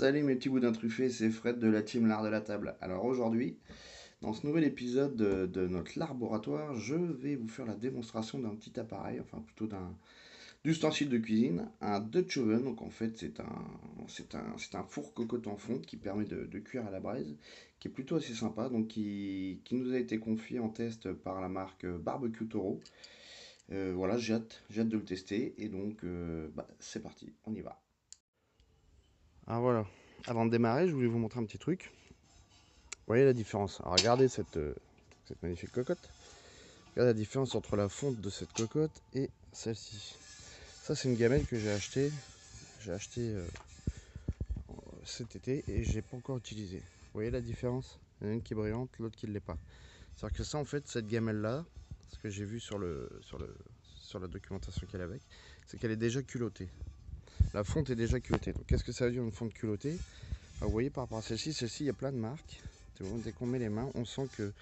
Salut mes petits boudins truffés, c'est Fred de la team L'Art de la Table. Alors aujourd'hui, dans ce nouvel épisode de notre laboratoire, je vais vous faire la démonstration d'un petit appareil, enfin plutôt d'un d'ustensile de cuisine, un Dutch oven. Donc en fait c'est un four cocotte en fonte qui permet de cuire à la braise, qui est plutôt assez sympa, donc qui nous a été confié en test par la marque Barbecue Toro. Voilà, j'ai hâte de le tester et donc c'est parti, on y va. Ah voilà, avant de démarrer, je voulais vous montrer un petit truc. Vous voyez la différence? Alors regardez cette magnifique cocotte. Regardez la différence entre la fonte de cette cocotte et celle-ci. Ça c'est une gamelle que j'ai acheté cet été et j'ai pas encore utilisé. Vous voyez la différence? Il y en a une qui est brillante, l'autre qui ne l'est pas. C'est-à-dire que ça en fait, cette gamelle là, ce que j'ai vu sur la documentation qu'elle est avec, c'est qu'elle est déjà culottée. La fonte est déjà culottée. Donc qu'est-ce que ça veut dire une fonte culottée? Vous voyez par rapport à celle-ci, il y a plein de marques. Dès qu'on met les mains, on sent que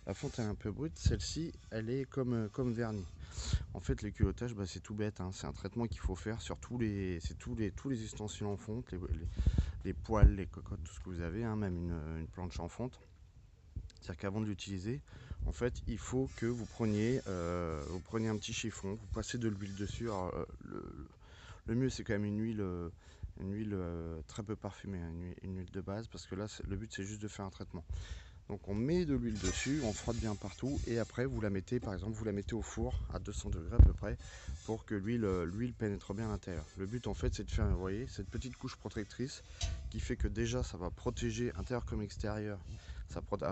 la fonte est un peu brute. Celle-ci, elle est comme vernie. En fait, les culottage, c'est tout bête, hein. C'est un traitement qu'il faut faire sur tous les ustensiles en fonte, les poêles, les cocottes, tout ce que vous avez, hein, même une planche en fonte. C'est-à-dire qu'avant de l'utiliser, en fait, il faut que vous preniez un petit chiffon, vous passez de l'huile dessus. Alors, le mieux, c'est quand même une huile très peu parfumée, hein, une huile de base, parce que là le but c'est juste de faire un traitement. Donc on met de l'huile dessus, on frotte bien partout et après vous la mettez, par exemple vous la mettez au four à 200 degrés à peu près pour que l'huile pénètre bien à l'intérieur. Le but en fait c'est de faire, vous voyez, cette petite couche protectrice qui fait que déjà ça va protéger intérieur comme extérieur,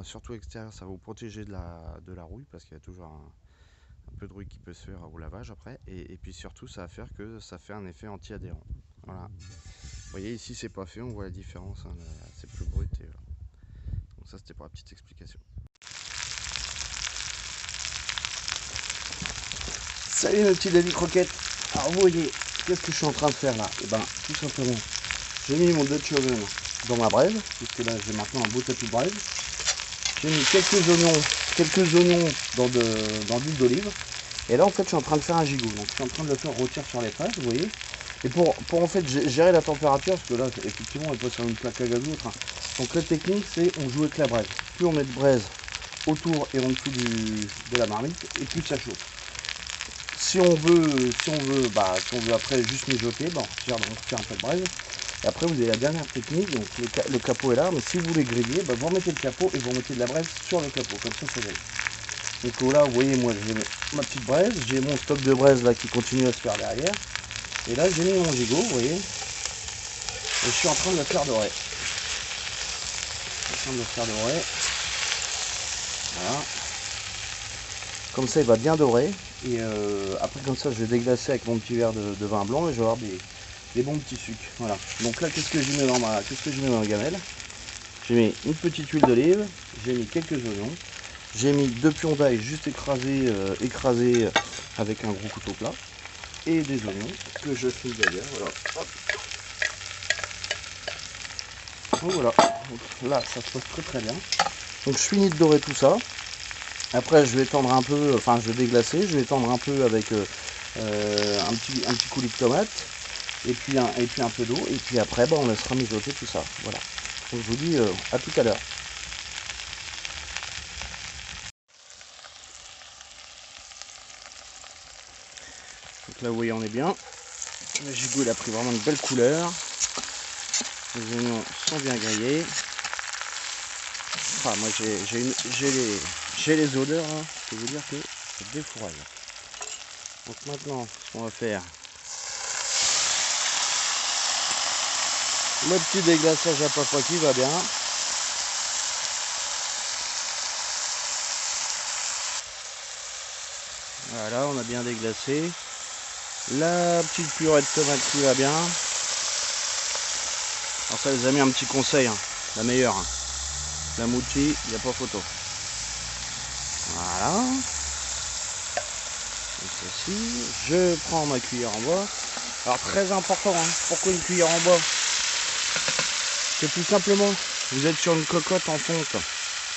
surtout extérieur, ça va vous protéger de la rouille parce qu'il y a toujours un peu de rouille qui peut se faire au lavage après, et puis surtout ça va faire que ça fait un effet anti-adhérent. Voilà. Vous voyez ici c'est pas fait, on voit la différence, hein, c'est plus brut et voilà. Donc ça c'était pour la petite explication. Salut mes petits David Croquettes. Alors vous voyez, qu'est-ce que je suis en train de faire là? Et tout simplement, j'ai mis mon Dutch oven dans ma braise, puisque là j'ai maintenant un beau tapis de braise. J'ai mis quelques oignons dans l'huile d'olive. Et là en fait je suis en train de faire un gigot, donc je suis en train de le faire rôtir sur les fraises, vous voyez. Et pour en fait gérer la température, parce que là effectivement elle peut sur une plaque à gaz ou autre, hein. Donc la technique c'est on joue avec la braise. Plus on met de braise autour et en dessous de la marmite, et plus ça chauffe. Si on veut après juste mijoter, on retire un peu de braise. Et après vous avez la dernière technique, donc le capot est là, mais si vous voulez griller, vous remettez le capot et vous remettez de la braise sur le capot, comme ça gèle. Donc là vous voyez, moi j'ai ma petite braise, j'ai mon stock de braise là qui continue à se faire derrière. Et là j'ai mis mon gigot, vous voyez, et je suis en train de le faire dorer. Voilà. Comme ça il va bien dorer. Et après comme ça je vais déglacer avec mon petit verre de vin blanc et je vais avoir des bons petits sucs. Voilà. Donc là qu'est-ce que je mets dans ma gamelle? J'ai mis une petite huile d'olive, j'ai mis quelques oignons, j'ai mis 2 pions d'ail juste écrasés avec un gros couteau plat, et des oignons que je fais d'ailleurs. Voilà. Hop. Donc voilà. Donc là ça se passe très très bien. Donc je finis de dorer tout ça. Après je vais tendre un peu, je vais déglacer, je vais tendre un peu avec un petit coulis de tomate et puis un peu d'eau, et puis après on laissera mijoter tout ça. Voilà. Donc je vous dis à tout à l'heure. Donc là vous voyez on est bien. Le gigot il a pris vraiment une belle couleur. Les oignons sont bien grillés. Moi j'ai les odeurs, hein. Je peux vous dire que c'est défouraille. Donc maintenant ce qu'on va faire, le petit déglaçage à papa qui va bien. Voilà, on a bien déglacé. La petite purée de tomate qui va bien. Alors ça les amis, un petit conseil, hein, la meilleure, hein. La mouti, il n'y a pas photo. Voilà. Donc ceci, je prends ma cuillère en bois. Alors très important, hein. Pourquoi une cuillère en bois? C'est tout simplement, vous êtes sur une cocotte en fonte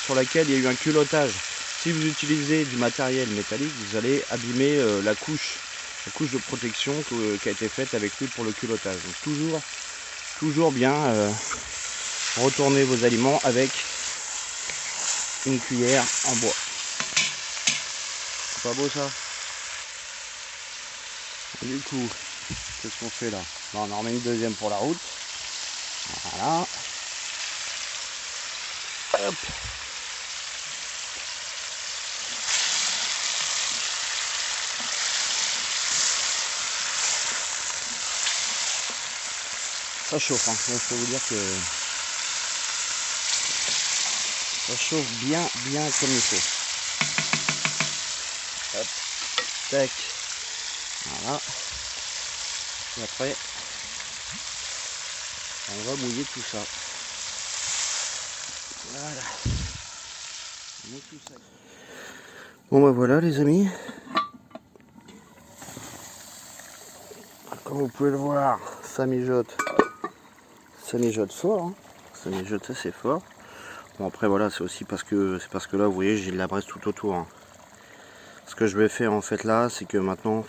sur laquelle il y a eu un culottage. Si vous utilisez du matériel métallique, vous allez abîmer la couche de protection qui a été faite avec l'huile pour le culottage. Donc toujours toujours bien retourner vos aliments avec une cuillère en bois. C'est pas beau ça? Du coup, qu'est-ce qu'on fait là? Bon, on en remet une deuxième pour la route. Voilà. Hop. Ça chauffe, hein. Là, je peux vous dire que ça chauffe bien comme il faut. Hop, tac, voilà. Et après, on va mouiller tout ça. Voilà. On mouille tout ça. Bon bah voilà les amis. Comme vous pouvez le voir, ça mijote. Ça mijote fort, hein. Ça mijote assez fort. Bon après voilà, c'est aussi parce que là vous voyez j'ai de la braise tout autour, hein. Ce que je vais faire en fait là, c'est que maintenant,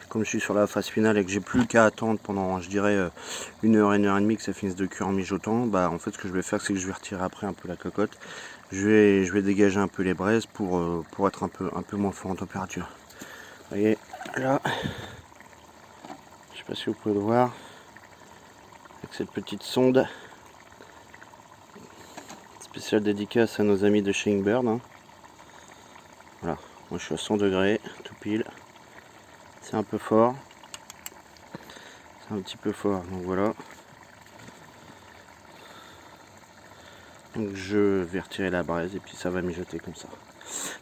comme je suis sur la phase finale et que j'ai plus qu'à attendre pendant je dirais 1 heure, 1 heure et demie que ça finisse de cuire en mijotant, bah en fait ce que je vais faire c'est que je vais retirer après un peu la cocotte. Je vais dégager un peu les braises pour être un peu moins fort en température. Vous voyez là, je sais pas si vous pouvez le voir, avec cette petite sonde. Spéciale dédicace à nos amis de chez Ingbird, hein. Voilà, moi je suis à 100 degrés, tout pile. C'est un peu fort. C'est un petit peu fort, donc voilà. Donc je vais retirer la braise et puis ça va mijoter comme ça.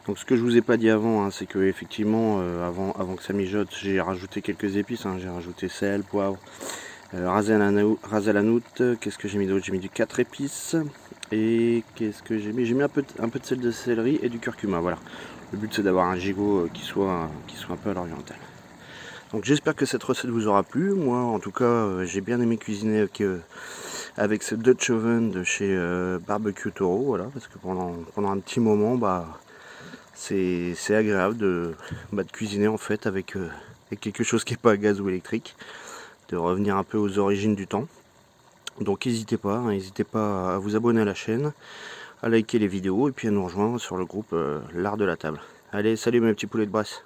Donc ce que je vous ai pas dit avant, hein, c'est que effectivement avant que ça mijote, j'ai rajouté quelques épices, hein. J'ai rajouté sel, poivre, ras à la noute. Qu'est-ce que j'ai mis d'autre? J'ai mis du 4 épices. Et qu'est-ce que j'ai mis? J'ai mis un peu de sel de céleri et du curcuma, voilà. Le but c'est d'avoir un gigot qui soit un peu à l'oriental. Donc j'espère que cette recette vous aura plu. Moi en tout cas j'ai bien aimé cuisiner avec ce Dutch Oven de chez Barbecue Toro, voilà, parce que pendant un petit moment bah c'est agréable de cuisiner en fait avec quelque chose qui n'est pas à gaz ou électrique, de revenir un peu aux origines du temps. Donc n'hésitez pas à vous abonner à la chaîne, à liker les vidéos et puis à nous rejoindre sur le groupe L'Art de la Table. Allez, salut mes petits poulets de Bresse.